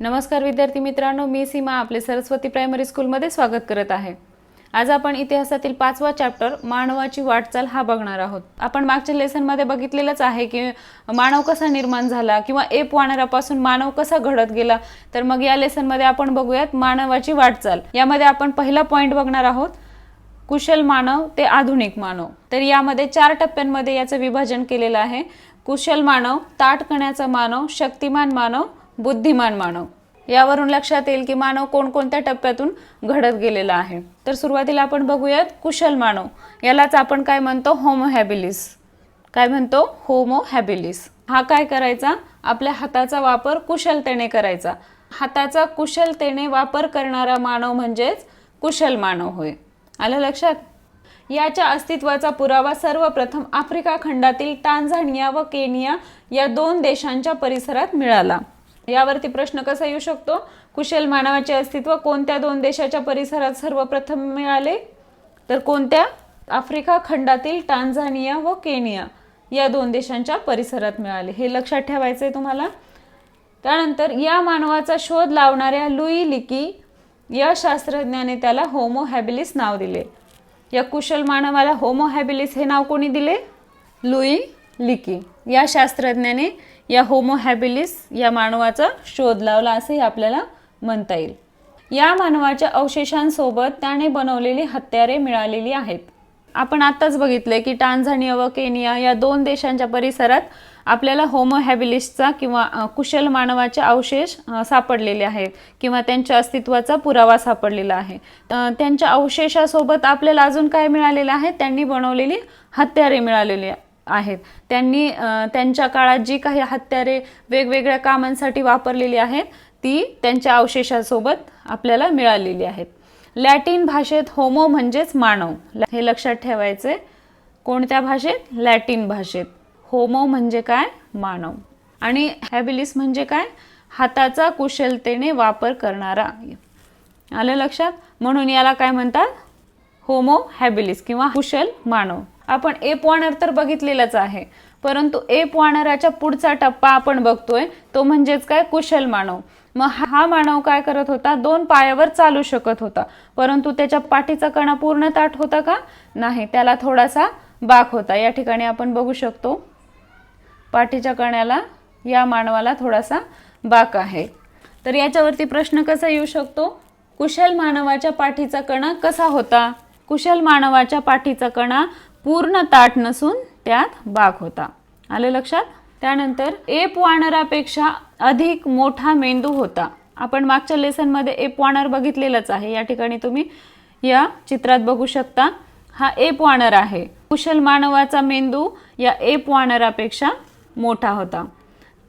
नमस्कार विद्यार्थी मित्रांनो, मी सीमा आपले सरस्वती प्रायमरी स्कूलमध्ये स्वागत करत आहे। आज आपण इतिहासातील 5वा चॅप्टर मानवाची वाटचाल हा बघणार आहोत। आपण मागच्या लेसनमध्ये बघितलेलंच आहे की मानव कसा निर्माण झाला किंवा एप वानरापासून मानव कसा घडत गेला। तर मग या लेसनमध्ये आपण बघूयात मानवाची वाटचाल। यामध्ये आपण पहिला पॉइंट बघणार आहोत, कुशल मानव ते आधुनिक मानव। तर यामध्ये 4 टप्प्यांमध्ये याचं विभाजन केलेलं आहे। कुशल मानव, ताठकण्याचा मानव, शक्तिमान मानव, बुद्धिमान मानव। यावरून लक्षात येईल की मानव कोणकोणत्या टप्प्यातून घडत गेलेला आहे। तर सुरुवातीला आपण बघूयात कुशल मानव। यालाच आपण काय म्हणतो, होमो हॅबिलिस। काय म्हणतो, होमो हॅबिलिस। हा काय करायचा, आपल्या हाताचा वापर कुशलतेने करायचा। हाताचा कुशलतेने वापर करणारा मानव म्हणजेच कुशल मानव होय। आलं लक्षात? याच्या अस्तित्वाचा पुरावा सर्वप्रथम आफ्रिका खंडातील टांझानिया व केनिया या 2 देशांच्या परिसरात मिळाला। यावरती प्रश्न कसा येऊ शकतो, कुशल मानवाचे अस्तित्व कोणत्या 2 देशाच्या परिसरात सर्वप्रथम मिळाले? तर कोणत्या? आफ्रिका खंडातील टांझानिया व केनिया या 2 देशांच्या परिसरात मिळाले। हे लक्षात ठेवायचे आहे तुम्हाला। त्यानंतर या मानवाचा शोध लावणाऱ्या लुई लिकी या शास्त्रज्ञाने त्याला होमो हॅबिलिस नाव दिले। या कुशल मानवाला होमो हॅबिलिस हे नाव कोणी दिले? लुई लिकी या शास्त्रज्ञाने या होमो हॅबिलिस या मानवाचा शोध लावला असे आपल्याला म्हणता येईल। या मानवाच्या अवशेषांसोबत त्याने बनवलेली हत्यारे मिळालेली आहेत। आपण आताच बघितले की टांझानिया व केनिया या 2 देशांच्या परिसरात आपल्याला होमो हॅबिलिसचा किंवा कुशल मानवाचे अवशेष सापडलेले आहेत किंवा त्यांच्या अस्तित्वाचा पुरावा सापडलेला आहे। त्यांच्या अवशेषासोबत आपल्याला अजून काय मिळालेले आहे, त्यांनी बनवलेली हत्यारे मिळालेली आहेत। त्यांनी त्यांच्या काळात जी काही हत्यारे वेगवेगळ्या कामांसाठी वापरलेली आहेत ती त्यांच्या अवशेषासोबत आपल्याला मिळालेली आहेत। लॅटिन भाषेत होमो म्हणजेच मानव, हे लक्षात ठेवायचे। कोणत्या भाषेत? लॅटिन भाषेत। होमो म्हणजे काय? मानव। आणि हॅबिलिस म्हणजे काय? हाताचा कुशलतेने वापर करणारा। आलं लक्षात? म्हणून याला काय म्हणतात? होमो हॅबिलिस किंवा कुशल मानव। आपण एप वानर तर बघितलेलाच आहे, परंतु एप वानराच्या पुढचा टप्पा आपण बघतोय तो म्हणजेच काय? कुशल मानव। मग हा मानव काय करत होता? 2 पायावर चालू शकत होता, परंतु त्याच्या पाठीचा कणा पूर्ण ताठ होता का? नाही, त्याला थोडासा बाक होता। या ठिकाणी आपण बघू शकतो पाठीच्या कण्याला या मानवाला थोडासा बाक आहे। तर याच्यावरती प्रश्न कसा येऊ शकतो, कुशल मानवाच्या पाठीचा कणा कसा होता? कुशल मानवाच्या पाठीचा कणा पूर्ण ताठ नसून त्यात बाक होता। आले लक्षात? त्यानंतर एप वानरापेक्षा अधिक मोठा मेंदू होता। आपण मागच्या लेसन मध्ये एप वानर बघितलेलाच आहे। या ठिकाणी तुम्ही या चित्रात बघू शकता, हा एप वानर आहे। कुशल मानवाचा मेंदू या एप वानरापेक्षा मोठा होता।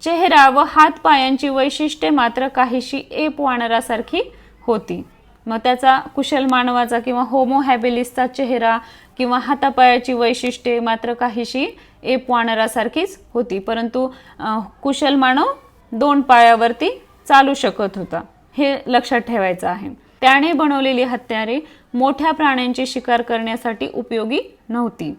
चेहरा व हातपायांची वैशिष्ट्ये मात्र काहीशी एप वानरासारखी होती। मग त्याचा कुशल मानवाचा किंवा होमो हॅबिलिसचा चेहरा किंवा हातापायाची वैशिष्ट्ये मात्र काहीशी एप वानरासारखीच होती, परंतु कुशल मानव 2 पायावरती चालू शकत होता। हे लक्षात ठेवायचं आहे। त्याने बनवलेली हत्यारे मोठ्या प्राण्यांची शिकार करण्यासाठी उपयोगी नव्हती।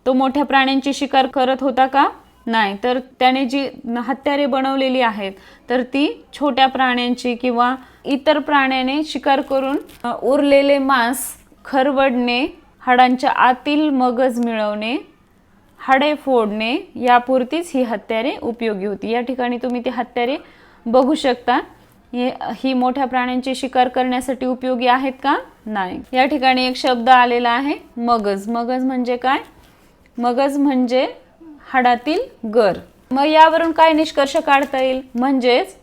तो मोठ्या प्राण्यांची शिकार करत होता का? नाही, तर त्याने जी हत्यारे बनवलेली आहेत तर ती छोट्या प्राण्यांची किंवा इतर प्राण्याने शिकार करून उरलेले मांस खरवडणे, हाडांच्या आतील मगज मिळवणे, हाडे फोडणे यापुरतीच ही हत्यारे उपयोगी होती। या ठिकाणी तुम्ही ती हत्यारे बघू शकता। ही मोठ्या प्राण्यांची शिकार करण्यासाठी उपयोगी आहेत का? नाही। या ठिकाणी एक शब्द आलेला आहे, मगज। मगज म्हणजे काय? मगज म्हणजे हाडातील गर। मग यावरून काय निष्कर्ष काढता येईल? म्हणजेच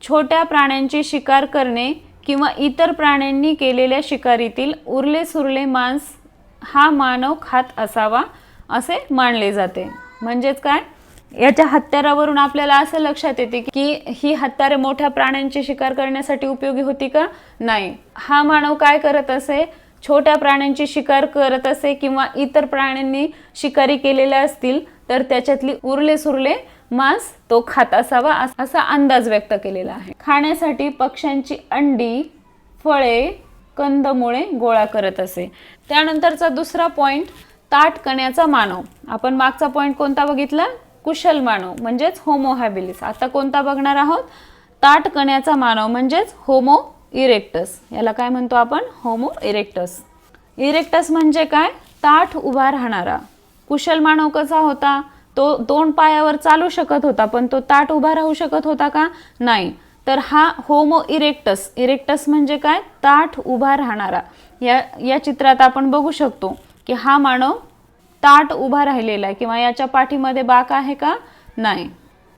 छोट्या प्राण्यांची शिकार करणे किंवा इतर प्राण्यांनी केलेल्या शिकारीतील उरले सुरले मांस हा मानव खात असावा असे मानले जाते। म्हणजेच काय? याच्या हत्यारावरून आपल्याला असं लक्षात येते की ही हत्यारे मोठ्या प्राण्यांची शिकार करण्यासाठी उपयोगी होती का? नाही। हा मानव काय करत असे? छोट्या प्राण्यांची शिकार करत असे किंवा इतर प्राण्यांनी शिकारी केलेल्या असतील तर त्याच्यातली उरले सुरले मांस तो खात असावा असा अंदाज व्यक्त केलेला आहे। खाण्यासाठी पक्ष्यांची अंडी, फळे, कंदमुळे गोळा करत असे। त्यानंतरचा दुसरा पॉइंट, ताठकण्याचा मानव। आपण मागचा पॉइंट कोणता बघितला? कुशल मानव म्हणजेच होमो हॅबिलिस। आता कोणता बघणार आहोत? ताठ कण्याचा मानव म्हणजेच होमो इरेक्टस, याला काय म्हणतो आपण? Homo erectus. इरेक्टस म्हणजे काय? ताठ उभा राहणारा. कुशल मानव कसा होता? तो 2 पायावर चालू शकत होता, पण तो ताठ उभा राहू शकत होता का? नाही. तर हा होमो इरेक्टस, इरेक्टस म्हणजे काय? ताठ उभा राहणारा. या चित्रात आपण बघू शकतो की हा मानव ताठ उभा राहिलेला आहे, किंवा याच्या पाठीमध्ये बाक आहे का? नाही.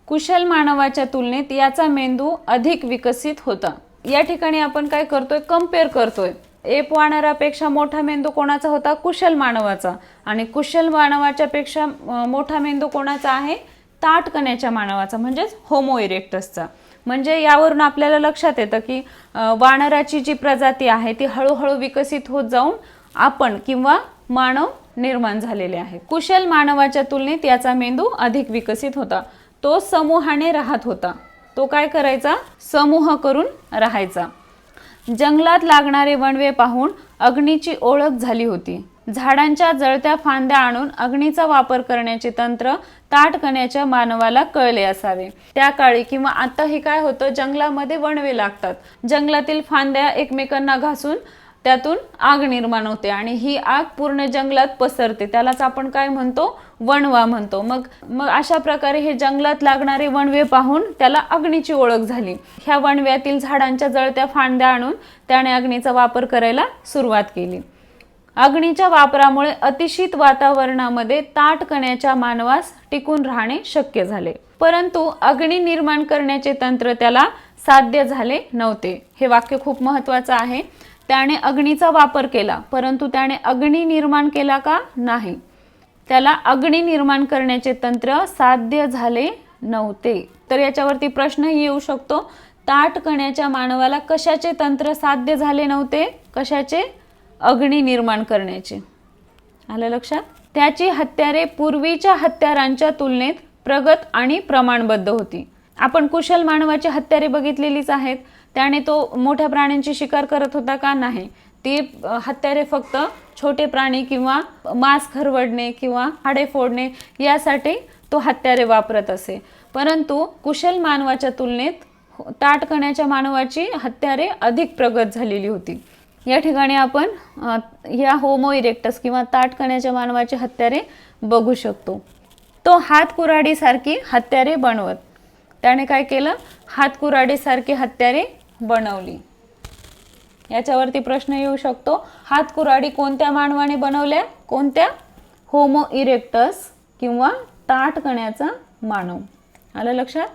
कुशल मानवाच्या तुलनेत याचा मेंदू अधिक विकसित होता. या ठिकाणी आपण काय करतोय? कंपेअर करतोय. एप वानरापेक्षा मोठा मेंदू कोणाचा होता? कुशल मानवाचा. आणि कुशल मानवाच्या पेक्षा मोठा मेंदू कोणाचा आहे? ताठ कण्याच्या मानवाचा, म्हणजेच होमो इरेक्टसचा. म्हणजे यावरून आपल्याला लक्षात येतं की वानराची जी प्रजाती आहे ती हळूहळू विकसित होत जाऊन आपण किंवा मानव निर्माण झालेले आहे. कुशल मानवाच्या तुलनेत याचा मेंदू अधिक विकसित होता. तो समूहाने राहत होता. तो काय करायचा? समूह करून राहायचा. जंगलात लागणारे वणवे पाहून अग्नीची ओळख झाली होती. झाडांच्या जळत्या फांद्या आणून अग्नीचा वापर करण्याचे तंत्र ताठ कण्याच्या मानवाला कळले असावे. त्या काळी किंवा आताही काय होतं? जंगलामध्ये वणवे लागतात. जंगलातील फांद्या एकमेकांना घासून त्यातून आग निर्माण होते आणि ही आग पूर्ण जंगलात पसरते. त्यालाच आपण काय म्हणतो? वणवा म्हणतो. मग अशा प्रकारे हे जंगलात लागणारे वणवे पाहून त्याला अग्नीची ओळख झाली. ह्या वणव्यातील झाडांच्या जळत्या फांद्या आणून त्याने अग्नीचा वापर करायला सुरुवात केली. अग्नीच्या वापरामुळे अतिशीत वातावरणामध्ये ताठ कण्याच्या मानवास टिकून राहणे शक्य झाले. परंतु अग्नी निर्माण करण्याचे तंत्र त्याला साध्य झाले नव्हते. हे वाक्य खूप महत्त्वाचं आहे. त्याने अग्नीचा वापर केला, परंतु त्याने अग्नी निर्माण केला का? नाही. त्याला अग्नी निर्माण करण्याचे तंत्र साध्य झाले नव्हते. तर याच्यावरती प्रश्नही येऊ शकतो. ताठ कण्याच्या मानवाला कशाचे तंत्र साध्य झाले नव्हते? कशाचे? अग्नी निर्माण करण्याचे. आलं लक्षात? त्याची हत्यारे पूर्वीच्या हत्यारांच्या तुलनेत प्रगत आणि प्रमाणबद्ध होती. आपण कुशल मानवाची हत्यारे बघितलेलीच आहेत. त्याने तो मोठ्या प्राण्यांची शिकार करत होता का? नाही. ती हत्यारे फक्त छोटे प्राणी किंवा मांस खरवडणे किंवा हाडे फोडणे यासाठी तो हत्यारे वापरत असे. परंतु कुशल मानवाच्या तुलनेत ताठ कण्याच्या मानवाची हत्यारे अधिक प्रगत झालेली होती. या ठिकाणी आपण या होमो इरेक्टस किंवा ताठ कण्याच्या मानवाची हत्यारे बघू शकतो. तो हातकुऱ्हाडीसारखी हत्यारे बनवत. त्याने काय केलं? हातकुऱ्हाडीसारखी हत्यारे बनवली. याच्यावरती प्रश्न येऊ शकतो. हातकुऱ्हाडी कोणत्या मानवाने बनवल्या? कोणत्या? होमो इरेक्टस किंवा ताठ कण्याचा मानव. आलं लक्षात?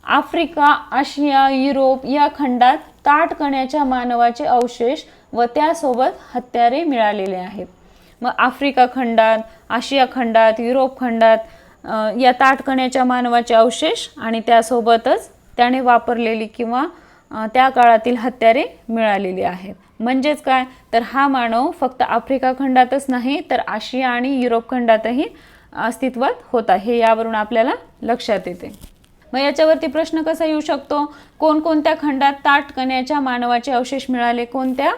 आफ्रिका, आशिया, युरोप या खंडात ताठ कण्याच्या मानवाचे अवशेष व त्यासोबत हत्यारे मिळालेले आहेत. मग आफ्रिका खंडात, आशिया खंडात, युरोप खंडात या ताठ कण्याच्या मानवाचे अवशेष आणि त्यासोबतच त्याने वापरलेली किंवा त्या काळातील हत्यारे मिळालेली आहेत. म्हणजेच काय? तर हा मानव फक्त आफ्रिका खंडातच नाही तर आशिया आणि युरोप खंडातही अस्तित्वात होता. हे यावरून आपल्याला लक्षात येते. मग याच्यावरती प्रश्न कसा येऊ शकतो? कोणकोणत्या खंडात ताठ कण्याच्या मानवाचे अवशेष मिळाले? कोणत्या?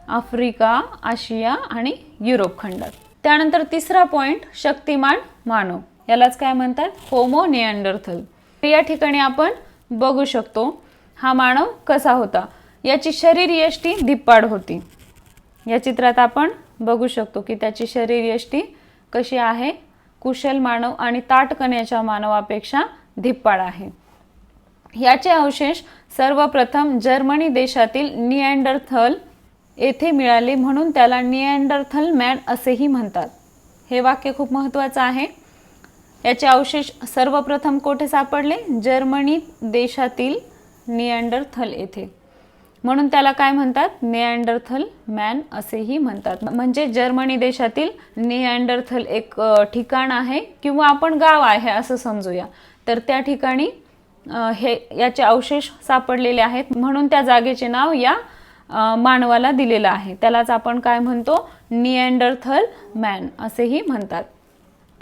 आफ्रिका, आशिया आणि युरोप खंडात. त्यानंतर तिसरा पॉइंट, शक्तिमान मानव. यालाच काय म्हणतात? Homo Neanderthal. या ठिकाणी आपण बघू शकतो हा मानव कसा होता. याची शरीर यष्टी धिप्पाड होती. या चित्रात आपण बघू शकतो की त्याची शरीर यष्टी कशी आहे? कुशल मानव आणि ताठ कण्याच्या मानवापेक्षा धिप्पाड आहे. याचे अवशेष सर्वप्रथम जर्मनी देशातील निअँडरथल येथे मिळाले, म्हणून त्याला निअँडरथल मॅन असेही म्हणतात. हे वाक्य खूप महत्त्वाचं आहे. याचे अवशेष सर्वप्रथम कोठे सापडले? जर्मनी देशातील निअँडरथल येथे, म्हणून त्याला काय म्हणतात? निअँडरथल मॅन असेही म्हणतात. म्हणजे जर्मनी देशातील निअँडरथल एक ठिकाण आहे किंवा आपण गाव आहे असं समजूया. तर त्या ठिकाणी याचे अवशेष सापडलेले आहेत, म्हणून त्या जागेचे नाव या मानवाला दिलेलं आहे. त्यालाच आपण काय म्हणतो? निअँडरथल मॅन असेही म्हणतात.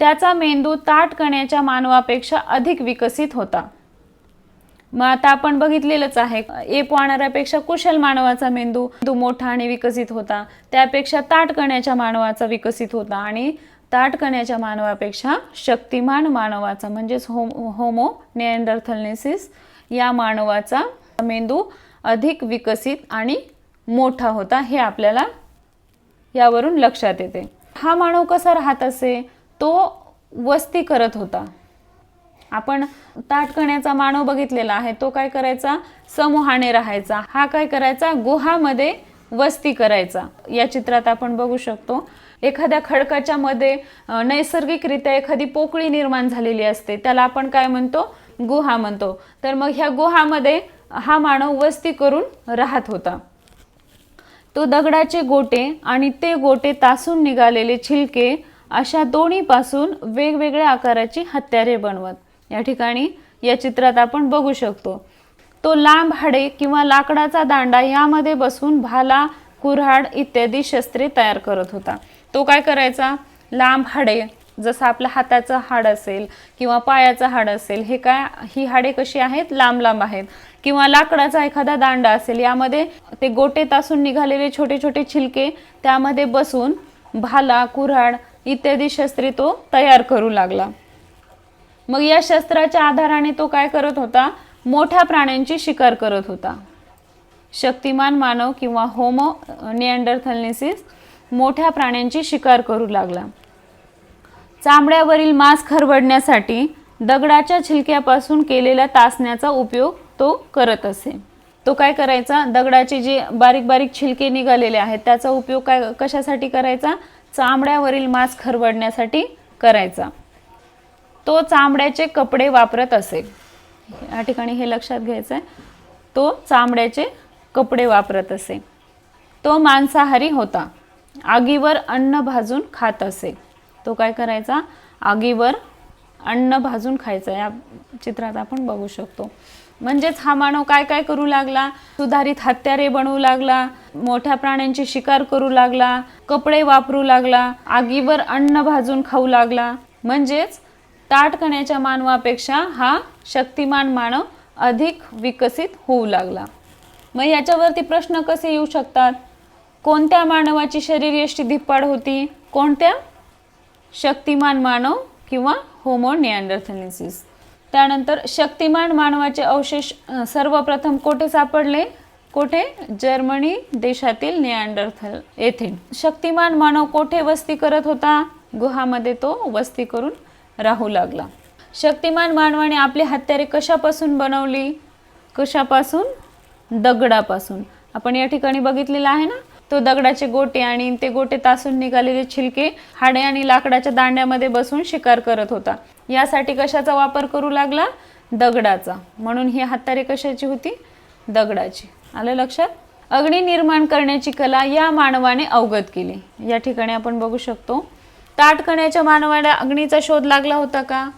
त्याचा मेंदू ताठ कण्याच्या मानवापेक्षा अधिक विकसित होता. मग आता आपण बघितलेलंच आहे, एप वानरापेक्षा कुशल मानवाचा मेंदू मोठा आणि विकसित होता. त्यापेक्षा ताठ कण्याच्या मानवाचा विकसित होता आणि ताठ कण्याच्या मानवापेक्षा शक्तिमान मानवाचा म्हणजेच होमो निअँडरथलनेसिस या मानवाचा मेंदू अधिक विकसित आणि मोठा होता, हे आपल्याला यावरून लक्षात येते. हा मानव कसा राहत असे? तो वस्ती करत होता. आपण ताठकण्याचा मानव बघितलेला आहे. तो काय करायचा? समूहाने राहायचा. हा काय करायचा? गुहामध्ये वस्ती करायचा. या चित्रात आपण बघू शकतो एखाद्या खडकाच्या मध्ये नैसर्गिकरित्या एखादी पोकळी निर्माण झालेली असते, त्याला आपण काय म्हणतो? गुहा म्हणतो. तर मग ह्या गुहामध्ये हा मानव वस्ती करून राहत होता. तो दगडाचे गोटे आणि ते गोटे तासून निघालेले छिलके अशा दोन्हीपासून वेगवेगळ्या आकाराची हत्यारे बनवत. या ठिकाणी या चित्रात आपण बघू शकतो तो लांब हाडे किंवा लाकडाचा दांडा यामध्ये बसून भाला, कुऱ्हाड इत्यादी शस्त्रे तयार करत होता. तो काय करायचा? लांब हाडे, जसं आपल्या हाताचं हाड असेल किंवा पायाचं हाड असेल, हे काय, ही हाडे कशी आहेत? लांब लांब आहेत. किंवा लाकडाचा एखादा दांडा असेल, यामध्ये ते गोटे तासून निघालेले छोटे छोटे छिलके त्यामध्ये बसून भाला, कुऱ्हाड इत्यादी शस्त्रे तो तयार करू लागला. मग या शस्त्राच्या आधाराने तो काय करत होता? मोठ्या प्राण्यांची शिकार करत होता. शक्तिमान मानव किंवा होमो निअँडरथॅलेन्सिस मोठ्या प्राण्यांची शिकार करू लागला. चामड्यावरील मांस खरवडण्यासाठी दगडाच्या छिलक्यापासून केलेल्या तासण्याचा उपयोग तो करत असे. तो काय करायचा? दगडाचे जे बारीक बारीक छिलके निघालेले आहेत त्याचा उपयोग कशासाठी करायचा? चामड्यावरील मांस खरवडण्यासाठी करायचा. तो चामड्याचे कपडे वापरत असे. या ठिकाणी हे लक्षात घ्यायचं आहे. तो चामड्याचे कपडे वापरत असे. तो मांसाहारी होता. आगीवर अन्न भाजून खात असे. तो काय करायचा? आगीवर अन्न भाजून खायचा. या चित्रात आपण बघू शकतो. म्हणजेच हा मानव काय काय करू लागला? सुधारित हत्यारे बनवू लागला, मोठ्या प्राण्यांची शिकार करू लागला, कपडे वापरू लागला, आगीवर अन्न भाजून खाऊ लागला. म्हणजेच ताठकण्याच्या मानवापेक्षा हा शक्तिमान मानव अधिक विकसित होऊ लागला. मग याच्यावरती प्रश्न कसे येऊ शकतात? कोणत्या मानवाची शरीरयष्टी धिप्पाड होती? कोणत्या? शक्तिमान मानव किंवा होमो निअँडरथॅलेन्सिस. त्यानंतर शक्तिमान मानवाचे अवशेष सर्वप्रथम कोठे सापडले? कोठे? जर्मनी देशातील निअँडरथल येथे. शक्तिमान मानव कोठे वस्ती करत होता? गुहामध्ये तो वस्ती करून राहू लागला. शक्तिमान मानवाने आपली हत्यारे कशापासून बनवली? कशापासून? दगडापासून. आपण या ठिकाणी बघितलेलं आहे ना, तो दगडाचे गोटे आणि ते गोटे तासून निघालेले छिलके हाडे आणि लाकडाच्या दांड्यामध्ये बसून शिकार करत होता. यासाठी कशाचा वापर करू लागला? दगडाचा. म्हणून ही हत्यारे कशाची होती? दगडाची. आलं लक्षात? अग्नी निर्माण करण्याची कला या मानवाने अवगत केली. या ठिकाणी आपण बघू शकतो ताठकण्याच्या मानवाला अग्नीचा शोध लागला होता का?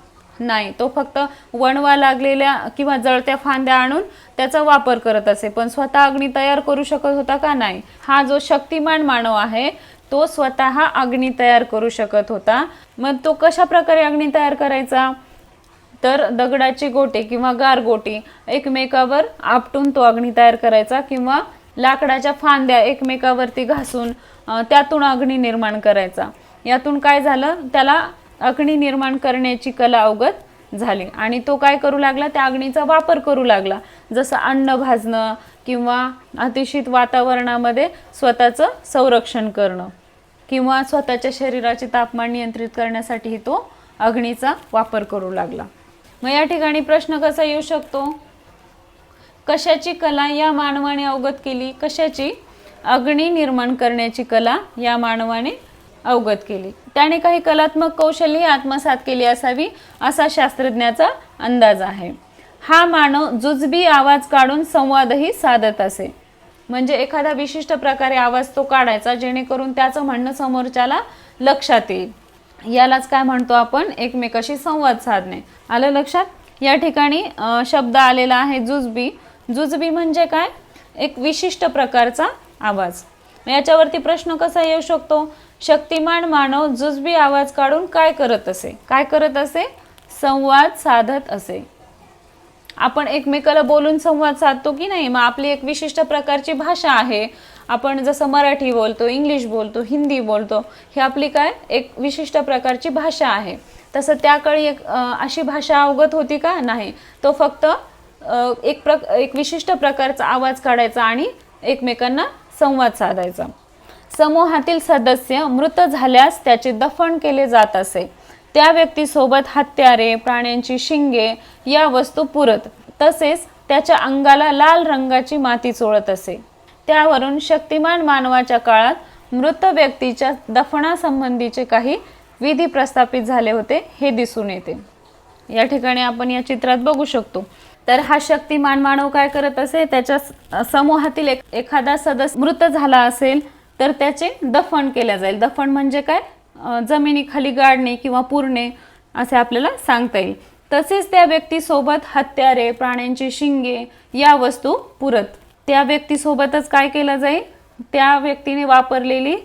नाही. तो फक्त वणवा लागलेल्या किंवा जळत्या फांद्या आणून त्याचा वापर करत असे, पण स्वतः अग्नी तयार करू शकत होता का? नाही. हा जो शक्तिमान मानव आहे तो स्वतः अग्नी तयार करू शकत होता. मग तो कशा प्रकारे अग्नी तयार करायचा? तर दगडाचे गोटे किंवा गारगोटी एकमेकावर आपटून तो अग्नी तयार करायचा किंवा लाकडाच्या फांद्या एकमेकावरती घासून त्यातून अग्नी निर्माण करायचा. यातून काय झालं? त्याला अग्नी निर्माण करण्याची कला अवगत झाली आणि तो काय करू लागला? त्या अग्नीचा वापर करू लागला. जसं अन्न भाजणं किंवा अतिशीत वातावरणामध्ये स्वतःचं संरक्षण करणं किंवा स्वतःच्या शरीराचे तापमान नियंत्रित करण्यासाठी तो अग्नीचा वापर करू लागला. मग या ठिकाणी प्रश्न कसा येऊ शकतो? कशाची कला या मानवाने अवगत केली? कशाची? अग्नी निर्माण करण्याची कला या मानवाने अवगत केली. त्याने काही कलात्मक कौशल्ये आत्मसात केली असावी असा शास्त्रज्ञाचा अंदाज आहे. हा मानव जुजबी आवाज काढून संवादही साधत असे. म्हणजे एखादा विशिष्ट प्रकारे आवाज तो काढायचा जेणेकरून त्याचं म्हणणं समोरच्याला लक्षात येईल. यालाच काय म्हणतो आपण? एकमेकाशी संवाद साधणे. आलं लक्षात? या ठिकाणी शब्द आलेला आहे जुजबी. जुजबी म्हणजे काय? एक विशिष्ट प्रकारचा आवाज. याच्यावरती प्रश्न कसा येऊ शकतो? शक्तिमान मानव जुजबी आवाज काढून काय करत असे? काय करत असे? संवाद साधत असे. आपण एकमेकाला बोलून संवाद साधतो की नाही? मग आपली एक विशिष्ट प्रकारची भाषा आहे. आपण जसं मराठी बोलतो, इंग्लिश बोलतो, हिंदी बोलतो, ही आपली काय एक विशिष्ट प्रकारची भाषा आहे. तसं त्या काळी एक अशी भाषा अवगत होती का? नाही. तो फक्त एक विशिष्ट प्रकारचा आवाज काढायचा आणि एकमेकांना संवाद साधायचा. समूहातील सदस्य मृत झाल्यास त्याचे दफन केले जात असे. त्या व्यक्तीसोबत हत्यारे, प्राण्यांची शिंगे या वस्तू पुरत, तसेच त्याच्या अंगाला लाल रंगाची माती चोळत असे. त्यावरून शक्तिमान मानवाच्या काळात मृत व्यक्तीच्या दफनासंबंधीचे काही विधी प्रस्थापित झाले होते हे दिसून येते. या ठिकाणी आपण या चित्रात बघू शकतो. तर हा शक्तिमान मानव काय करत असे, त्याच्या समूहातील एखादा सदस्य मृत झाला असेल तर त्याचे दफन केले जाईल. दफन म्हणजे काय, जमिनीखाली गाडणे किंवा पुरणे असे आपल्याला सांगता येईल. तसेच त्या व्यक्तीसोबत हत्यारे, प्राण्यांची शिंगे या वस्तू पुरत. त्या व्यक्तीसोबतच काय केलं जाईल, त्या व्यक्तीने वापरलेली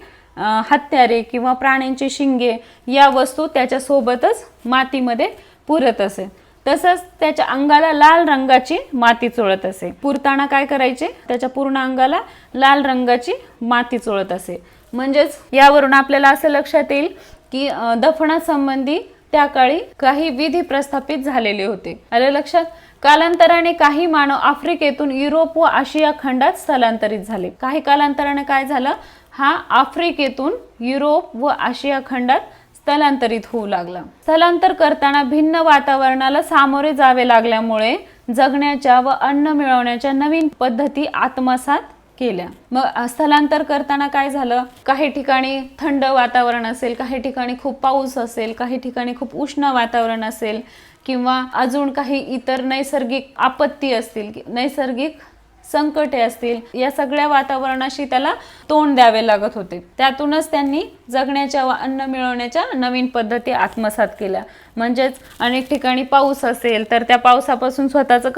हत्यारे किंवा प्राण्यांची शिंगे या वस्तू त्याच्यासोबतच मातीमध्ये पुरत असे. तसंच त्याच्या अंगाला लाल रंगाची माती चोळत असे. पुरताना काय करायचे, त्याच्या पूर्ण अंगाला लाल रंगाची माती चोळत असे. म्हणजेच यावरून आपल्याला असं लक्षात येईल की दफनासंबंधी त्या काळी काही विधी प्रस्थापित झालेले होते. आलं लक्षात. कालांतराने काही मानव आफ्रिकेतून युरोप व आशिया खंडात स्थलांतरित झाले. काही कालांतराने काय झालं, हा आफ्रिकेतून युरोप व आशिया खंडात स्थलांतरित होऊ लागला. स्थलांतर करताना भिन्न वातावरणाला सामोरे जावे लागल्यामुळे जगण्याच्या व अन्न मिळवण्याच्या नवीन पद्धती आत्मसात केल्या. मग स्थलांतर करताना काय झालं, काही ठिकाणी थंड वातावरण असेल, काही ठिकाणी खूप पाऊस असेल, काही ठिकाणी खूप उष्ण वातावरण असेल किंवा अजून काही इतर नैसर्गिक आपत्ती असतील, नैसर्गिक संकटे असतील, या सगळ्या वातावरणाशी त्याला तोंड द्यावे लागत होते. त्यातूनच त्यांनी जगण्याच्या व अन्न मिळवण्याच्या नवीन पद्धती आत्मसात केल्या. म्हणजेच अनेक ठिकाणी पाऊस असेल तर त्या पावसापासून स्वतःचं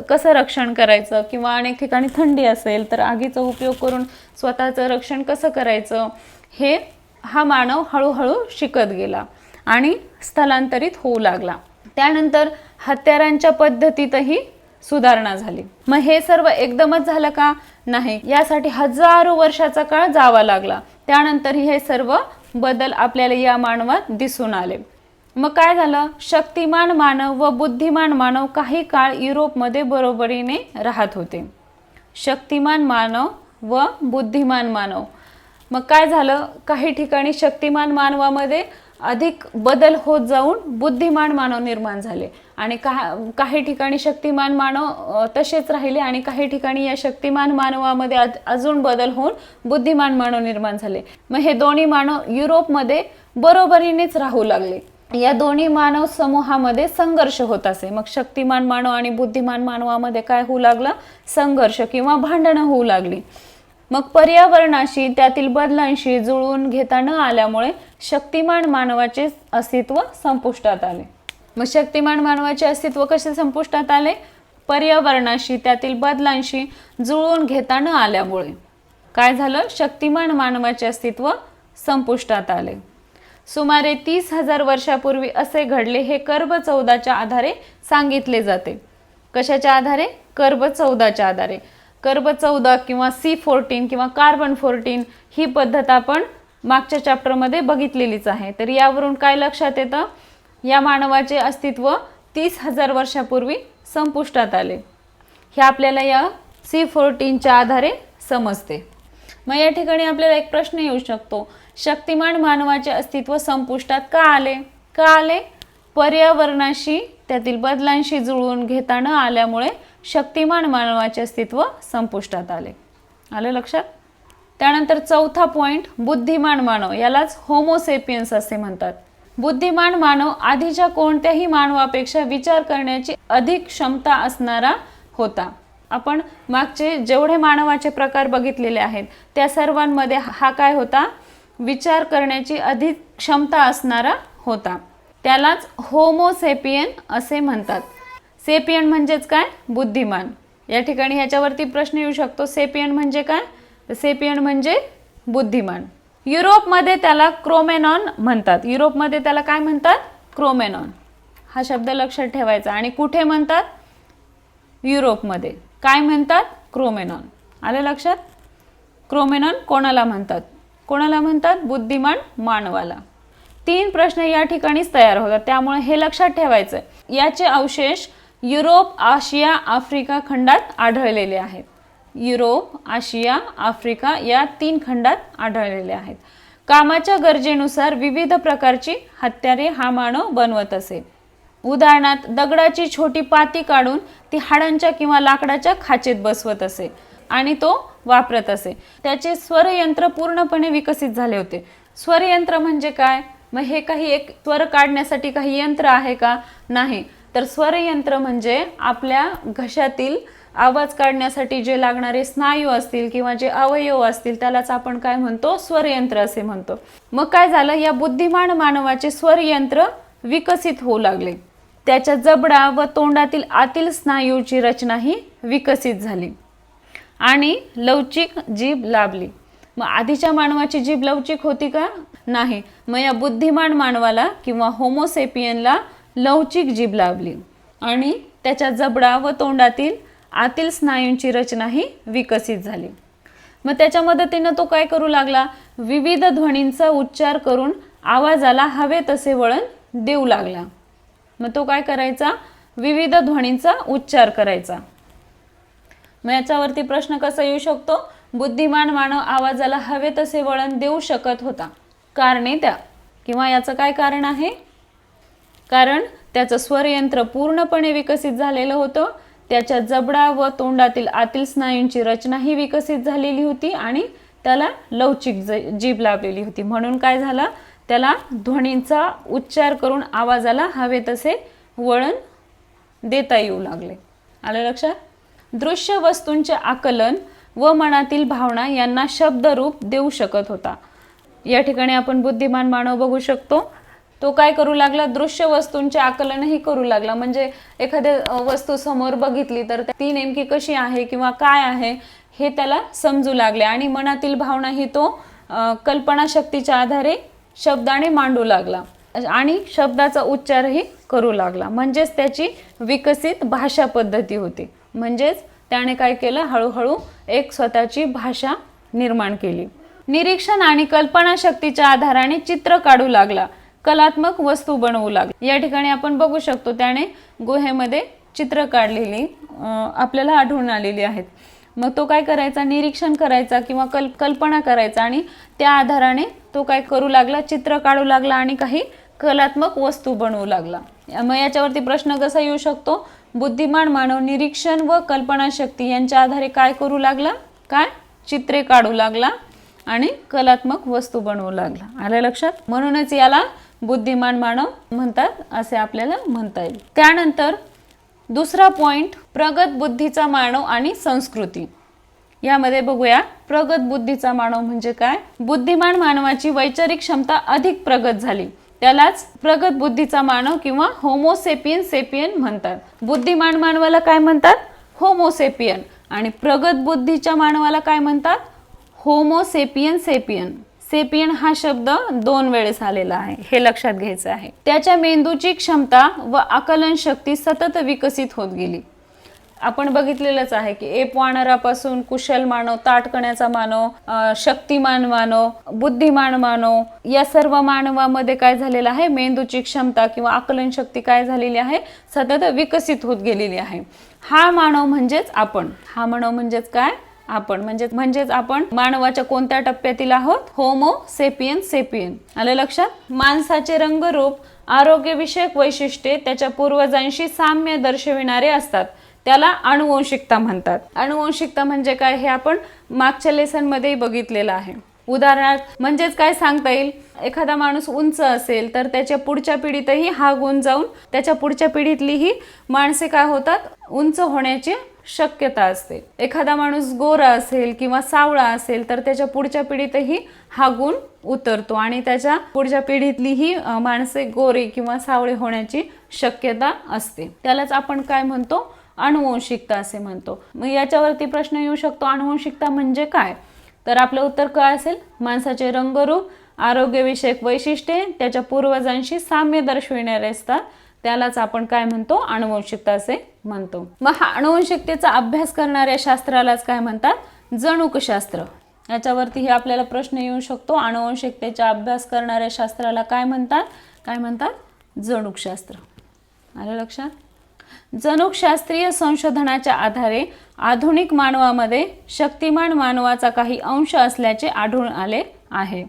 कसं रक्षण करायचं, किंवा अनेक ठिकाणी थंडी असेल तर आगीचा उपयोग करून स्वतःचं रक्षण कसं करायचं, हे हा मानव हळूहळू शिकत गेला आणि स्थलांतरित होऊ लागला. त्यानंतर हत्यारांच्या पद्धतीतही सुधारणा झाली. मग हे सर्व एकदमच झालं का, नाही, यासाठी हजारो वर्षाचा काळ जावा लागला. त्यानंतर हे सर्व बदल आपल्याला या मानवात दिसून आले. मग काय झालं, शक्तिमान मानव व बुद्धिमान मानव काही काळ युरोपमध्ये बरोबरीने राहत होते. शक्तिमान मानव व बुद्धिमान मानव. मग काय झालं, काही ठिकाणी शक्तिमान मानवामध्ये अधिक बदल होत जाऊन बुद्धिमान मानव निर्माण झाले आणि काही ठिकाणी शक्तिमान मानव तसेच राहिले आणि काही ठिकाणी या शक्तिमान मानवामध्ये अजून बदल होऊन बुद्धिमान मानव निर्माण झाले. मग हे दोन्ही मानव युरोपमध्ये बरोबरीनेच राहू लागले. या दोन्ही मानव समूहामध्ये संघर्ष होत असे. मग शक्तिमान मानव आणि बुद्धिमान मानवामध्ये काय होऊ लागलं, संघर्ष किंवा भांडणं होऊ लागली. मग पर्यावरणाशी, त्यातील बदलांशी जुळवून घेता न आल्यामुळे शक्तिमान मानवाचे अस्तित्व संपुष्टात आले. मग शक्तिमान मानवाचे अस्तित्व कसे संपुष्टात आले, पर्यावरणाशी, त्यातील बदलांशी जुळवून घेता न आल्यामुळे. काय झालं, शक्तिमान मानवाचे अस्तित्व संपुष्टात आले. सुमारे 30,000 वर्षापूर्वी असे घडले हे कर्ब 14च्या आधारे सांगितले जाते. कशाच्या आधारे, कर्ब 14च्या आधारे. कर्ब 14 किंवा C14 किंवा कार्बन 14 ही पद्धत आपण मागच्या चॅप्टरमध्ये बघितलेलीच आहे. तर यावरून काय लक्षात येतं, या मानवाचे अस्तित्व 30,000 वर्षापूर्वी संपुष्टात आले. हे आपल्याला या C14च्या आधारे समजते. मग या ठिकाणी आपल्याला एक प्रश्न येऊ शकतो, शक्तिमान मानवाचे अस्तित्व संपुष्टात का आले? का आले? पर्यावरणाशी, त्यातील बदलांशी जुळवून घेता न आल्यामुळे शक्तिमान मानवाचे अस्तित्व संपुष्टात आले. आलं लक्षात. त्यानंतर चौथा पॉइंट, बुद्धिमान मानव, यालाच होमोसेपियन्स असे म्हणतात. बुद्धिमान मानव आधीच्या कोणत्याही मानवापेक्षा विचार करण्याची अधिक क्षमता असणारा होता. आपण मागचे जेवढे मानवाचे प्रकार बघितलेले आहेत त्या सर्वांमध्ये हा काय होता, विचार करण्याची अधिक क्षमता असणारा होता. त्यालाच होमोसेपियन असे म्हणतात. सेपियन म्हणजेच काय, बुद्धिमान. या ठिकाणी ह्याच्यावरती प्रश्न येऊ शकतो, सेपियन म्हणजे काय, तर सेपियन म्हणजे बुद्धिमान. युरोपमध्ये त्याला क्रोमेनॉन म्हणतात. युरोपमध्ये त्याला काय म्हणतात, क्रोमेनॉन. हा शब्द लक्षात ठेवायचा. आणि कुठे म्हणतात, युरोपमध्ये. काय म्हणतात, क्रोमेनॉन. आलं लक्षात. क्रोमेनॉन कोणाला म्हणतात, कोणाला म्हणतात, बुद्धिमान मानवाला. 3 प्रश्न या ठिकाणीच तयार होतात, त्यामुळे हे लक्षात ठेवायचं. याचे अवशेष युरोप, आशिया, आफ्रिका खंडात आढळलेले आहेत. युरोप, आशिया, आफ्रिका या 3 खंडात आढळलेले आहेत. कामाच्या गरजेनुसार विविध प्रकारची हत्यारे हा मानव बनवत असे. उदाहरणार्थ दगडाची छोटी पाती काढून ती हाडांच्या किंवा लाकडाच्या खाचेत बसवत असे आणि तो वापरत असे. त्याचे स्वरयंत्र पूर्णपणे विकसित झाले होते. स्वरयंत्र म्हणजे काय? मग हे काही एक स्वर काढण्यासाठी काही यंत्र आहे का? नाही. तर स्वरयंत्र म्हणजे आपल्या घशातील आवाज काढण्यासाठी जे लागणारे स्नायू असतील किंवा जे अवयव असतील त्यालाच आपण काय म्हणतो? स्वरयंत्र असे म्हणतो. मग काय झालं? या बुद्धिमान मानवाचे स्वरयंत्र विकसित होऊ लागले. त्याच्या जबडा व तोंडातील आतील स्नायूची रचना ही विकसित झाली आणि लवचिक जीभ लाभली. मग आधीच्या मानवाची जीभ लवचिक होती का? नाही. मग या बुद्धिमान मानवाला किंवा होमोसेपियनला लवचिक जीभ लाभली आणि त्याच्या जबडा व तोंडातील आतील स्नायूंची रचना ही विकसित झाली. मग त्याच्या मदतीने तो काय करू लागला? विविध ध्वनींचा उच्चार करून आवाजाला हवे तसे वळण देऊ लागला. मग तो काय करायचा? विविध ध्वनींचा उच्चार करायचा. मग याच्यावरती प्रश्न कसा येऊ शकतो? बुद्धिमान मानव आवाजाला हवे तसे वळण देऊ शकत होता. कारणे त्या किंवा याचं काय कारण आहे? कारण त्याचं स्वरयंत्र पूर्णपणे विकसित झालेलं होतं. त्याच्या जबडा व तोंडातील आतील स्नायूंची रचना ही विकसित झालेली होती आणि त्याला लवचिक जीभ लाभलेली होती. म्हणून काय झालं? त्याला ध्वनींचा उच्चार करून आवाजाला हवे तसे वळण देता येऊ लागले. आलं लक्षात? दृश्य वस्तूंचे आकलन व मनातील भावना यांना शब्दरूप देऊ शकत होता. या ठिकाणी आपण बुद्धिमान मानव बघू शकतो. तो काय करू लागला? दृश्य वस्तूंचे आकलनही करू लागला. म्हणजे एखाद्या वस्तू समोर बघितली तर ती नेमकी कशी आहे किंवा काय आहे हे त्याला समजू लागले आणि मनातील भावनाही तो कल्पनाशक्तीच्या आधारे शब्दाने मांडू लागला आणि शब्दाचा उच्चारही करू लागला. म्हणजेच त्याची विकसित भाषा पद्धती होती. म्हणजेच त्याने काय केलं? हळूहळू एक स्वतःची भाषा निर्माण केली. निरीक्षण आणि कल्पनाशक्तीच्या आधाराने चित्र काढू लागला. कलात्मक वस्तू बनवू लागला. या ठिकाणी आपण बघू शकतो त्याने गुहेमध्ये चित्र काढलेली आपल्याला आढळून आलेली आहेत. मग तो काय करायचा? निरीक्षण करायचा किंवा कल्पना करायचा आणि त्या आधाराने तो काय करू लागला? चित्र काढू लागला आणि काही कलात्मक वस्तू बनवू लागला. मग याच्यावरती प्रश्न कसा येऊ शकतो? बुद्धिमान मानव निरीक्षण व कल्पनाशक्ती यांच्या आधारे काय करू लागला? काय? चित्रे काढू लागला आणि कलात्मक वस्तू बनवू लागला. आलं लक्षात? म्हणूनच याला बुद्धिमान मानव म्हणतात असे आपल्याला म्हणता येईल. त्यानंतर दुसरा पॉइंट, प्रगत बुद्धीचा मानव आणि संस्कृती. यामध्ये बघूया प्रगत बुद्धीचा मानव म्हणजे काय? बुद्धिमान मानवाची वैचारिक क्षमता अधिक प्रगत झाली. त्यालाच प्रगत बुद्धीचा मानव किंवा होमोसेपियन म्हणतात. बुद्धिमान मानवाला काय म्हणतात? होमोसेपियन. आणि प्रगत बुद्धीच्या मानवाला काय म्हणतात? होमोसेपियन. सेपियन हा शब्द 2 वेळेस आलेला आहे, हे लक्षात घ्यायचं आहे. त्याच्या मेंदूची क्षमता व आकलन शक्ती सतत विकसित होत गेली. आपण बघितलेलंच आहे की एप वानरापासून कुशल मानव, ताठकण्याचा मानव, शक्तिमान मानव, बुद्धिमान मानव या सर्व मानवामध्ये काय झालेलं आहे? मेंदूची क्षमता किंवा आकलन शक्ती काय झालेली आहे? सतत विकसित होत गेलेली आहे. हा मानव म्हणजेच आपण. हा मानव म्हणजेच काय? आपण. म्हणजेच आपण मानवाच्या कोणत्या टप्प्यातील आहोत? होमोसेपियन. आलं लक्षात? माणसाचे रंगरूप, आरोग्यविषयक वैशिष्ट्ये त्याच्या पूर्वजांशी साम्य दर्शविणारे असतात. त्याला अनुवंशिकता म्हणतात. अनुवंशिकता म्हणजे काय हे आपण मागच्या लेसन मध्ये बघितलेलं आहे. उदाहरणार्थ म्हणजेच काय सांगता येईल? एखादा माणूस उंच असेल तर त्याच्या पुढच्या पिढीतही हा गुण जाऊन त्याच्या पुढच्या पिढीतलीही माणसे काय होतात? उंच होण्याची शक्यता असते. एखादा माणूस गोरा असेल किंवा सावळा असेल तर त्याच्या पुढच्या पिढीतही हा गुण उतरतो आणि त्याच्या पुढच्या पिढीतलीही माणसे गोरे किंवा सावळे होण्याची शक्यता असते. त्यालाच आपण काय म्हणतो? अनुवंशिकता असे म्हणतो. मग याच्यावरती प्रश्न येऊ शकतो, अनुवंशिकता म्हणजे काय? तर आपलं उत्तर काय असेल? माणसाचे रंगरूप, आरोग्यविषयक वैशिष्ट्ये त्याच्या पूर्वजांशी साम्य दर्शविणारे असतात. त्यालाच आपण काय म्हणतो? अनुवंशिकता असे म्हणतो. मग हा अनुवंशिकतेचा अभ्यास करणाऱ्या शास्त्रालाच काय म्हणतात? जनुकशास्त्र. याच्यावरतीही आपल्याला प्रश्न येऊ शकतो. अनुवंशिकतेचा अभ्यास करणाऱ्या शास्त्राला काय म्हणतात? जनुकशास्त्र. आलं लक्षात? जनुकशास्त्रीय संशोधनाच्या आधारे आधुनिक मानवामध्ये शक्तिमान मानवाचा काही अंश असल्याचे आढळून आले आहे.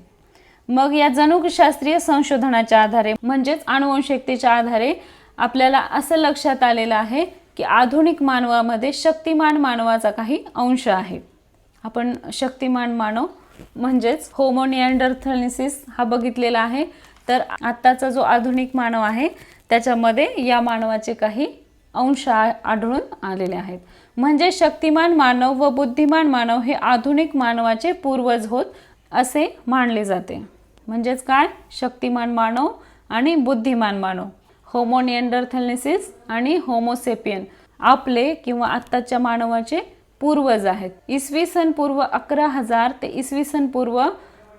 मग या जनुकशास्त्रीय संशोधनाच्या आधारे म्हणजेच आनुवंशिकतेच्या आधारे आपल्याला असं लक्षात आलेलं आहे की आधुनिक मानवामध्ये शक्तिमान मानवाचा काही अंश आहे. आपण शक्तिमान मानव म्हणजेच होमो निअँडरथॅलिन्सिस हा बघितलेला आहे. तर आत्ताचा जो आधुनिक मानव आहे त्याच्यामध्ये या मानवाचे काही अंश आढळून आलेले आहेत. म्हणजे शक्तिमान मानव व बुद्धिमान मानव हे आधुनिक मानवाचे पूर्वज होत असे मानले जाते. म्हणजेच काय, शक्तिमान मानव आणि बुद्धिमान मानव, होमो निअँडरथॅलिन्सिस आणि होमोसेपियन आपले किंवा आत्ताच्या मानवाचे पूर्वज आहेत. इसवी सन पूर्व 11,000 ते इसवी सन पूर्व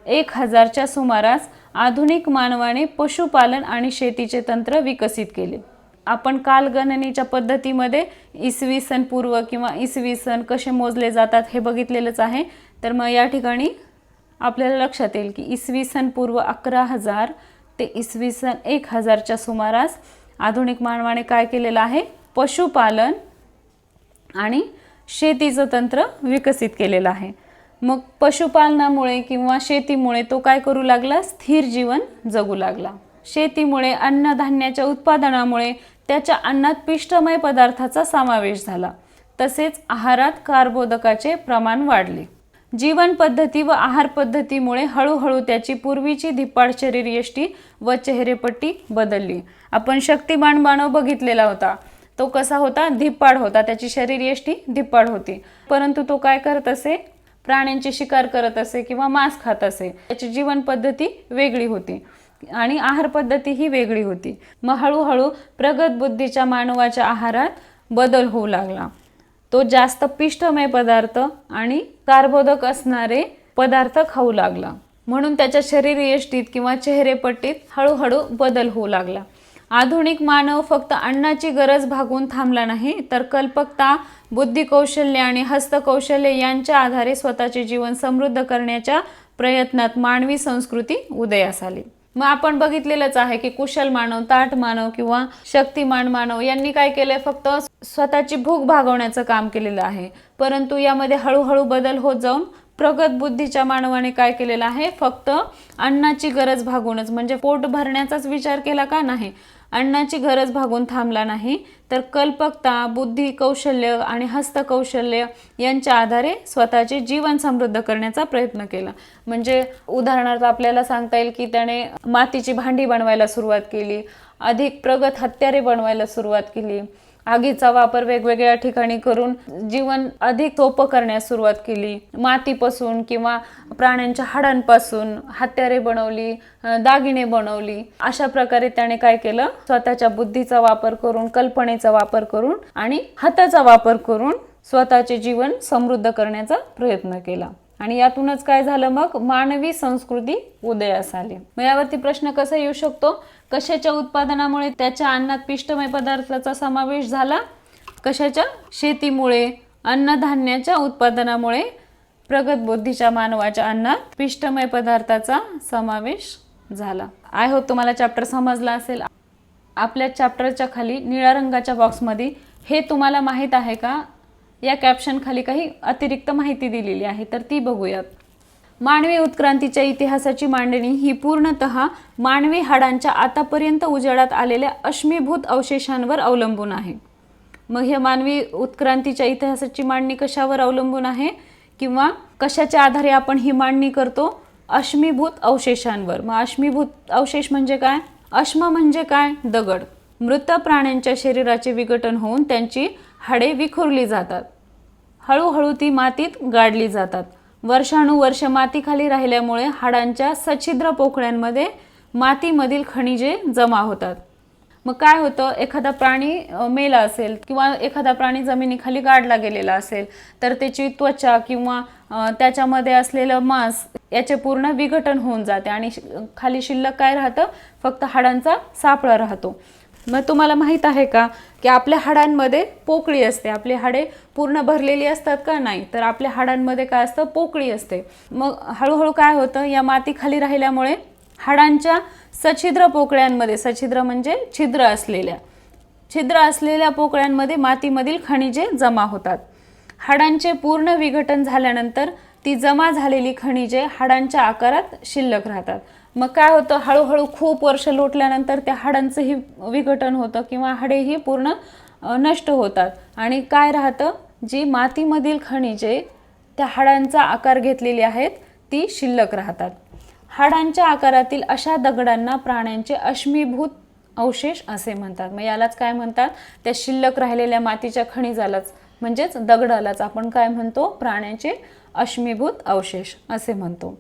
1,000च्या सुमारास आधुनिक मानवाने पशुपालन आणि शेतीचे तंत्र विकसित केले. आपण कालगणनेच्या पद्धतीमध्ये इसवी सन पूर्व किंवा इसवी सन कसे मोजले जातात हे बघितलेलंच आहे. तर मग या ठिकाणी आपल्याला लक्षात येईल की इसवी सन पूर्व 11,000 ते इसवी सन 1,000च्या सुमारास आधुनिक मानवाने काय केलेलं आहे, पशुपालन आणि शेतीचं तंत्र विकसित केलेलं आहे. मग पशुपालनामुळे किंवा शेतीमुळे तो काय करू लागला, स्थिर जीवन जगू लागला. शेतीमुळे अन्नधान्याच्या उत्पादनामुळे त्याच्या अन्नात पिष्टमय पदार्थाचा समावेश झाला. तसेच आहारात कार्बोदकाचे प्रमाण वाढले. जीवन पद्धती व आहार पद्धतीमुळे हळूहळू त्याची पूर्वीची धिप्पाड शरीरयष्टी व चेहरेपट्टी बदलली. आपण शक्तिमान मानव बघितलेला होता. तो कसा होता, धिप्पाड होता, त्याची शरीरयष्टी धिप्पाड होती. परंतु तो काय करत असे, प्राण्यांची शिकार करत असे किंवा मांस खात असे. त्याची जीवन पद्धती वेगळी होती आणि आहार पद्धती ही वेगळी होती. मग हळूहळू प्रगत बुद्धीच्या मानवाच्या आहारात बदल होऊ लागला. तो जास्त पिष्टमय पदार्थ आणि कार्बोदक असणारे पदार्थ खाऊ लागला. म्हणून त्याच्या शरीरयष्टीत किंवा चेहरेपट्टीत हळूहळू बदल होऊ लागला. आधुनिक मानव फक्त अन्नाची गरज भागवून थांबला नाही, तर कल्पकता, बुद्धिकौशल्य आणि हस्तकौशल्य यांच्या आधारे स्वतःचे जीवन समृद्ध करण्याच्या प्रयत्नात मानवी संस्कृती उदयास आली. मग आपण बघितलेलंच आहे की कुशल मानव, ताठ मानव किंवा शक्तिमान मानव यांनी काय केलंय, फक्त स्वतःची भूक भागवण्याचं काम केलेलं आहे. परंतु यामध्ये हळूहळू बदल होत जाऊन प्रगत बुद्धीच्या मानवाने काय केलेलं आहे, फक्त अन्नाची गरज भागवूनच, म्हणजे पोट भरण्याचाच विचार केला का नाही, अन्नाची गरज भागून थांबला नाही, तर कल्पकता, बुद्धी कौशल्य आणि हस्तकौशल्य यांच्या आधारे स्वतःचे जीवन समृद्ध करण्याचा प्रयत्न केला. म्हणजे उदाहरणार्थ आपल्याला सांगता येईल की त्याने मातीची भांडी बनवायला सुरुवात केली, अधिक प्रगत हत्यारे बनवायला सुरुवात केली, आगीचा वापर वेगवेगळ्या ठिकाणी करून जीवन अधिक सोपं करण्यास सुरुवात केली. मातीपासून किंवा प्राण्यांच्या हाडांपासून हत्यारे बनवली, दागिने बनवली. अशा प्रकारे त्याने काय केलं, स्वतःच्या बुद्धीचा वापर करून, कल्पनेचा वापर करून आणि हाताचा वापर करून स्वतःचे जीवन समृद्ध करण्याचा प्रयत्न केला. आणि यातूनच काय झालं, मग मानवी संस्कृती उदयास आली. मग यावरती प्रश्न कसा येऊ शकतो, कशाच्या उत्पादनामुळे त्याच्या अन्नात पिष्टमय पदार्थाचा समावेश झाला, कशाच्या, शेतीमुळे, अन्नधान्याच्या उत्पादनामुळे प्रगत बुद्धीच्या मानवाच्या अन्नात पिष्टमय पदार्थाचा समावेश झाला. आय होप तुम्हाला चॅप्टर समजला असेल. आपल्या चॅप्टरच्या खाली निळ्या रंगाच्या बॉक्समध्ये हे तुम्हाला माहीत आहे का या कॅप्शन खाली काही अतिरिक्त माहिती दिलेली आहे, तर ती बघूयात. मानवी उत्क्रांतीच्या इतिहासाची मांडणी ही पूर्णतः मानवी हाडांच्या आतापर्यंत उजेडात आलेल्या अश्मीभूत अवशेषांवर अवलंबून आहे. मग हे मानवी उत्क्रांतीच्या इतिहासाची मांडणी कशावर अवलंबून आहे किंवा कशाच्या आधारे आपण ही मांडणी करतो, अश्मीभूत अवशेषांवर. मग अश्मीभूत अवशेष म्हणजे काय, अश्म म्हणजे काय, दगड. मृत प्राण्यांच्या शरीराचे विघटन होऊन त्यांची हाडे विखुरली जातात, हळूहळू ती मातीत गाडली जातात. वर्षानुवर्ष मातीखाली राहिल्यामुळे हाडांच्या सछिद्र पोकळ्यांमध्ये मातीमधील खनिजे जमा होतात. मग काय होतं, एखादा प्राणी मेला असेल किंवा एखादा प्राणी जमिनीखाली गाडला गेलेला असेल तर त्याची त्वचा किंवा त्याच्यामध्ये असलेलं मांस याचे पूर्ण विघटन होऊन जाते आणि खाली शिल्लक काय राहतं, फक्त हाडांचा सापळा राहतो. मग तुम्हाला माहीत आहे का की आपल्या हाडांमध्ये पोकळी असते. आपली हाडे पूर्ण भरलेली असतात का, नाही, तर आपल्या हाडांमध्ये काय असतं, पोकळी असते. मग हळूहळू काय होतं, या माती खाली राहिल्यामुळे हाडांच्या सछिद्र पोकळ्यांमध्ये, सछिद्र म्हणजे छिद्र असलेल्या, छिद्र असलेल्या पोकळ्यांमध्ये मातीमधील खनिजे जमा होतात. हाडांचे पूर्ण विघटन झाल्यानंतर ती जमा झालेली खनिजे हाडांच्या आकारात शिल्लक राहतात. मग काय होतं, हळूहळू खूप वर्ष लोटल्यानंतर त्या हाडांचंही विघटन होतं किंवा हाडेही पूर्ण नष्ट होतात आणि काय राहतं, जी मातीमधील खनिजे त्या हाडांचा आकार घेतलेली आहेत ती शिल्लक राहतात. हाडांच्या आकारातील अशा दगडांना प्राण्यांचे अश्मीभूत अवशेष असे म्हणतात. मग यालाच काय म्हणतात, त्या शिल्लक राहिलेल्या मातीच्या खनिजालाच म्हणजेच दगडालाच आपण काय म्हणतो, प्राण्यांचे अश्मीभूत अवशेष असे म्हणतो.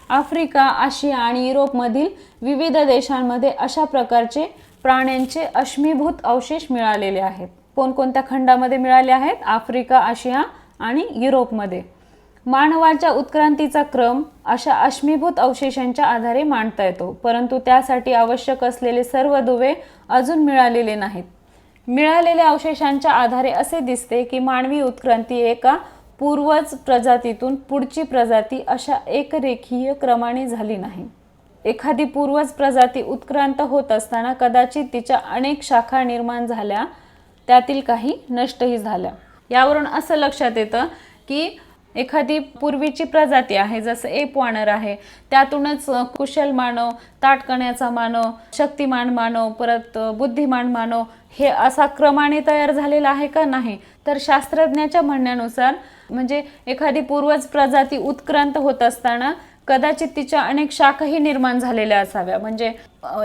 आफ्रिका, आशिया आणि युरोपमधील विविध देशांमध्ये अशा प्रकारचे प्राण्यांचे अश्मीभूत अवशेष मिळालेले आहेत. कोणकोणत्या खंडामध्ये मिळाले आहेत? आफ्रिका, आशिया आणि युरोपमध्ये. मानवाच्या उत्क्रांतीचा क्रम अशा अश्मीभूत अवशेषांच्या आधारे मांडता येतो, परंतु त्यासाठी आवश्यक असलेले सर्व दुवे अजून मिळालेले नाहीत. मिळालेल्या अवशेषांच्या आधारे असे दिसते की मानवी उत्क्रांती एका पूर्वज प्रजातीतून पुढची प्रजाती अशा एकरेखीय क्रमाने झाली नाही. एखादी पूर्वज प्रजाती उत्क्रांत होत असताना कदाचित तिच्या अनेक शाखा निर्माण झाल्या, त्यातील काही नष्टही झाल्या. यावरून असं लक्षात येतं की एखादी पूर्वीची प्रजाती आहे, जसं एप वानर आहे, त्यातूनच कुशल मानव, ताठकण्याचा मानव, शक्तिमान मानव, परत बुद्धिमान मानव हे असा क्रमाने तयार झालेला आहे का? नाही. तर शास्त्रज्ञाच्या म्हणण्यानुसार म्हणजे एखादी पूर्वज प्रजाती उत्क्रांत होत असताना कदाचित तिच्या अनेक शाखाही निर्माण झालेल्या असाव्या. म्हणजे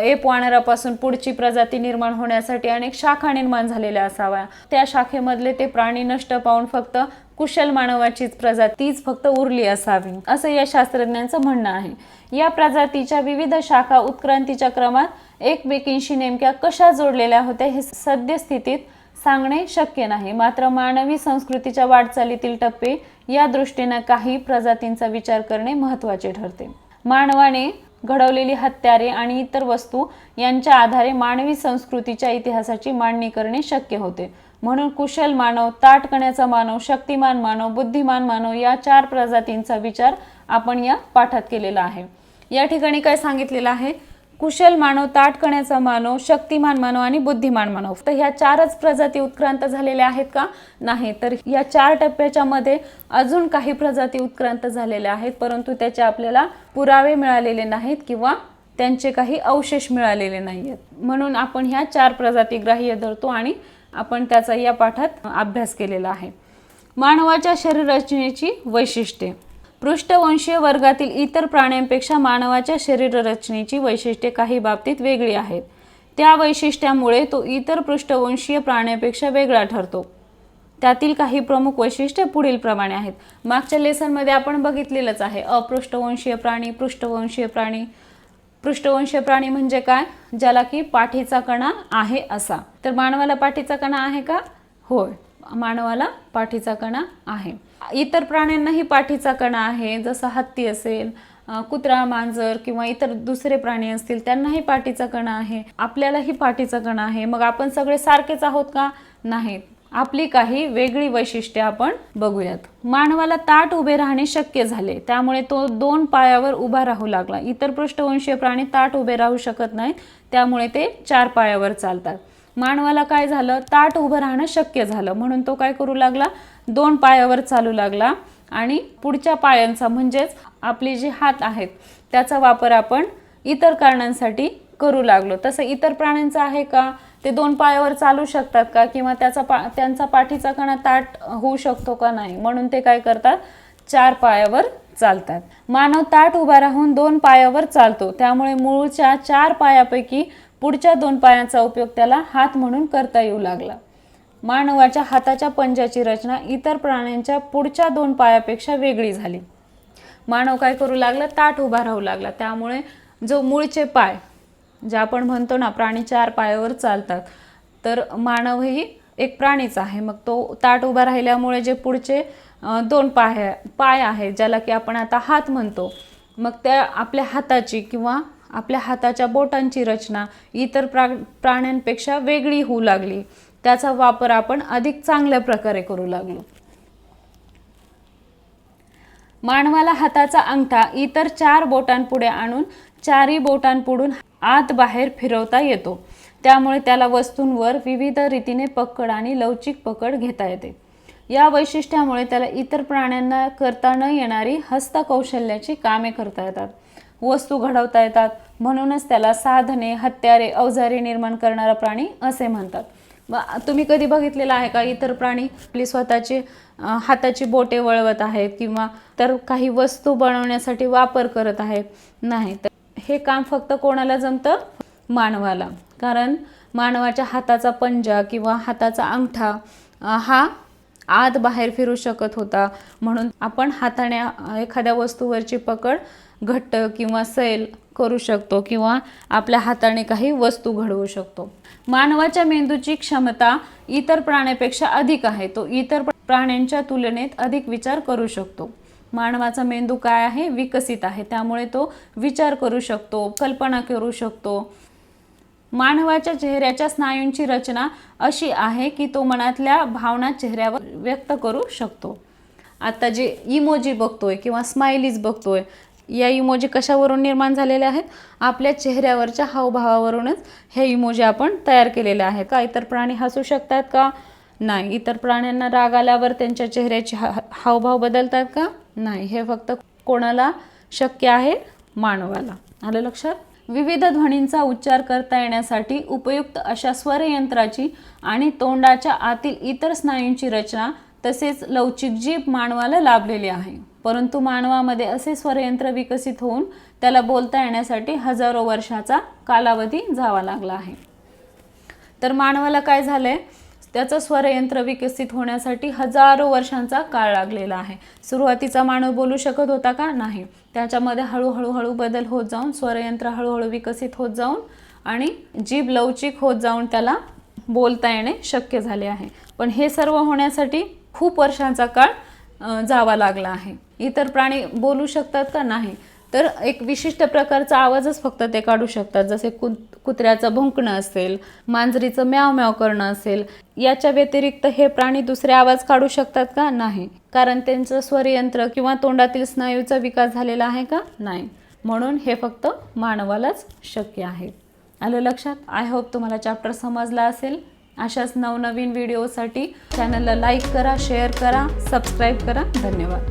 एप वानरापासून पुढची प्रजाती निर्माण होण्यासाठी अनेक शाखा निर्माण झालेल्या असाव्या. त्या शाखेमधले ते प्राणी नष्ट पाहून फक्त कुशल मानवाचीच प्रजातीच फक्त उरली असावी, असं या शास्त्रज्ञांचं म्हणणं आहे. या प्रजातीच्या विविध शाखा उत्क्रांतीच्या क्रमात एकमेकींशी नेमक्या कशा जोडलेल्या होत्या हे सद्यस्थितीत सांगणे शक्य नाही. मात्र मानवी संस्कृतीच्या वाटचालीतील टप्पे या दृष्टीने काही प्रजातींचा विचार करणे महत्त्वाचे ठरते. मानवाने घडवलेली हत्यारे आणि इतर वस्तू यांच्या आधारे मानवी संस्कृतीच्या इतिहासाची मांडणी करणे शक्य होते. म्हणून कुशल मानव, ताठकण्याचा मानव, शक्तिमान मानव, बुद्धिमान मानव या 4 प्रजातींचा विचार आपण या पाठात केलेला आहे. या ठिकाणी काय सांगितलेलं आहे? कुशल मानव, ताठकण्याचा मानव, शक्तिमान मानव आणि बुद्धिमान मानव. तर ह्या 4च प्रजाती उत्क्रांत झालेल्या आहेत का? नाही. तर या 4 टप्प्याच्या मध्ये अजून काही प्रजाती उत्क्रांत झालेल्या आहेत, परंतु त्याचे आपल्याला पुरावे मिळालेले नाहीत किंवा त्यांचे काही अवशेष मिळालेले नाहीत. म्हणून आपण ह्या 4 प्रजाती ग्राह्य धरतो आणि आपण त्याचा या पाठात अभ्यास केलेला आहे. मानवाच्या शरीर रचनेची वैशिष्ट्ये. पृष्ठवंशीय वर्गातील इतर प्राण्यांपेक्षा मानवाच्या शरीर रचनेची वैशिष्ट्ये काही बाबतीत वेगळी आहेत. त्या वैशिष्ट्यामुळे तो इतर पृष्ठवंशीय प्राण्यांपेक्षा वेगळा ठरतो. त्यातील काही प्रमुख वैशिष्ट्ये पुढील प्रमाणे आहेत. मागच्या लेसनमध्ये आपण बघितलेलंच आहे. अपृष्ठवंशीय प्राणी, पृष्ठवंशीय प्राणी. पृष्ठवंशीय प्राणी म्हणजे काय? ज्याला की पाठीचा कणा आहे असा. तर मानवाला पाठीचा कणा आहे का? होय, मानवाला पाठीचा कणा आहे. इतर प्राण्यांनाही पाठीचा कणा आहे, जसं हत्ती असेल, कुत्रा, मांजर किंवा इतर दुसरे प्राणी असतील त्यांनाही पाठीचा कणा आहे. आपल्यालाही पाठीचा कणा आहे. मग आपण सगळे सारखेच आहोत का? नाही. आपली काही वेगळी वैशिष्ट्ये आपण बघूयात. मानवाला ताठ उभे राहणे शक्य झाले, त्यामुळे तो 2 पायावर उभा राहू लागला. इतर पृष्ठवंशीय प्राणी ताठ उभे राहू शकत नाहीत, त्यामुळे ते 4 पायावर चालतात. मानवाला काय झालं? ताठ उभं राहणं शक्य झालं, म्हणून तो काय करू लागला? 2 पायावर चालू लागला आणि पुढच्या पायांचा म्हणजेच आपले जे हात आहेत त्याचा वापर आपण इतर कारणांसाठी करू लागलो. तसं इतर प्राण्यांचं आहे का? ते 2 पायावर चालू शकतात का? किंवा त्यांचा पाठीचा कणा ताठ होऊ शकतो का? नाही. म्हणून ते काय करतात? 4 पायावर चालतात. मानव ताठ उभा राहून 2 पायावर चालतो, त्यामुळे मूळच्या 4 पायापैकी पुढच्या 2 पायांचा उपयोग त्याला हात म्हणून करता येऊ लागला. मानवाच्या हाताच्या पंजाची रचना इतर प्राण्यांच्या पुढच्या 2 पायापेक्षा वेगळी झाली. मानव काय करू लागला? ताठ उभा राहू लागला. त्यामुळे जो मूळचे पाय, जे आपण म्हणतो ना प्राणी 4 पायावर चालतात, तर मानवही एक प्राणीच आहे. मग तो ताठ उभा राहिल्यामुळे जे पुढचे 2 पाय आहेत, ज्याला की आपण आता हात म्हणतो, मग त्या आपल्या हाताची किंवा आपल्या हाताच्या बोटांची रचना इतर प्राण्यांपेक्षा वेगळी होऊ लागली. त्याचा वापर आपण अधिक चांगल्या प्रकारे करू लागलो. मानवाला हाताचा अंगठा इतर 4 बोटांपुढे आणून 4ही बोटांपुढून आत बाहेर फिरवता येतो. त्यामुळे त्याला वस्तूंवर विविध रीतीने पकड आणि लवचिक पकड घेता येते. या वैशिष्ट्यामुळे त्याला इतर प्राण्यांना करता न येणारी हस्तकौशल्याची कामे करता येतात, वस्तू घडवता येतात. म्हणूनच त्याला साधने, हत्यारे, अवजारे निर्माण करणारा प्राणी असे म्हणतात. तुम्ही कधी बघितलेलं आहे का इतर प्राणी आपली स्वतःची हाताची बोटे वळवत आहेत किंवा तर काही वस्तू बनवण्यासाठी वापर करत आहेत? नाही. तर हे काम फक्त कोणाला जमतं? मानवाला. कारण मानवाच्या हाताचा पंजा किंवा हाताचा अंगठा हा आत बाहेर फिरू शकत होता, म्हणून आपण हाताने एखाद्या वस्तूवरची पकड घट्ट किंवा सैल करू शकतो किंवा आपल्या हाताने काही वस्तू घडवू शकतो. मानवाच्या मेंदूची क्षमता इतर प्राण्यापेक्षा अधिक आहे. तो इतर प्राण्यांच्या तुलनेत अधिक विचार करू शकतो. मानवाचा मेंदू काय आहे? विकसित आहे. त्यामुळे तो विचार करू शकतो, कल्पना करू शकतो. मानवाच्या चेहऱ्याच्या स्नायूंची रचना अशी आहे की तो मनातल्या भावना चेहऱ्यावर व्यक्त करू शकतो. आता जे इमोजी बघतोय किंवा स्माइलीज बघतोय, या इमोजी कशावरून निर्माण झालेले आहेत? आपल्या चेहऱ्यावरच्या हावभावावरूनच हे इमोजी आपण तयार केलेले आहेत. का इतर प्राणी हसू शकतात का? नाही. इतर प्राण्यांना राग आल्यावर त्यांच्या चेहऱ्याचे हावभाव बदलतात का? नाही. हे फक्त कोणाला शक्य आहे? मानवाला. आलं लक्षात? विविध ध्वनींचा उच्चार करता येण्यासाठी उपयुक्त अशा स्वरयंत्राची आणि तोंडाच्या आतील इतर स्नायूंची रचना तसेच लवचिक जीभ मानवाला लाभलेली आहे. परंतु मानवामध्ये असे स्वरयंत्र विकसित होऊन त्याला बोलता येण्यासाठी हजारो वर्षाचा कालावधी जावा लागला आहे. तर मानवाला काय झालंय? त्याचं स्वरयंत्र विकसित होण्यासाठी हजारो वर्षांचा काळ लागलेला आहे. सुरुवातीचा मानव बोलू शकत होता का? नाही. त्याच्यामध्ये हळूहळू बदल होत जाऊन स्वरयंत्र हळूहळू विकसित होत जाऊन आणि जीभ लवचिक होत जाऊन त्याला बोलता येणे शक्य झाले आहे. पण हे सर्व होण्यासाठी खूप वर्षांचा काळ जावा लागला आहे. इतर प्राणी बोलू शकतात का? नाही. तर एक विशिष्ट प्रकारचा आवाजच फक्त ते काढू शकतात, जसे कुत्र्याचं भुंकणं असेल, मांजरीचं म्याव म्याव करणं असेल. याच्या व्यतिरिक्त हे प्राणी दुसरे आवाज काढू शकतात का? नाही. कारण त्यांचं स्वरयंत्र किंवा तोंडातील स्नायूचा विकास झालेला आहे का? नाही. म्हणून हे फक्त मानवालाच शक्य आहे. आलं लक्षात? आय होप तुम्हाला चॅप्टर समजला असेल. अशाच नवनवीन व्हिडिओसाठी चॅनलला लाईक करा, शेअर करा, सबस्क्राईब करा. धन्यवाद.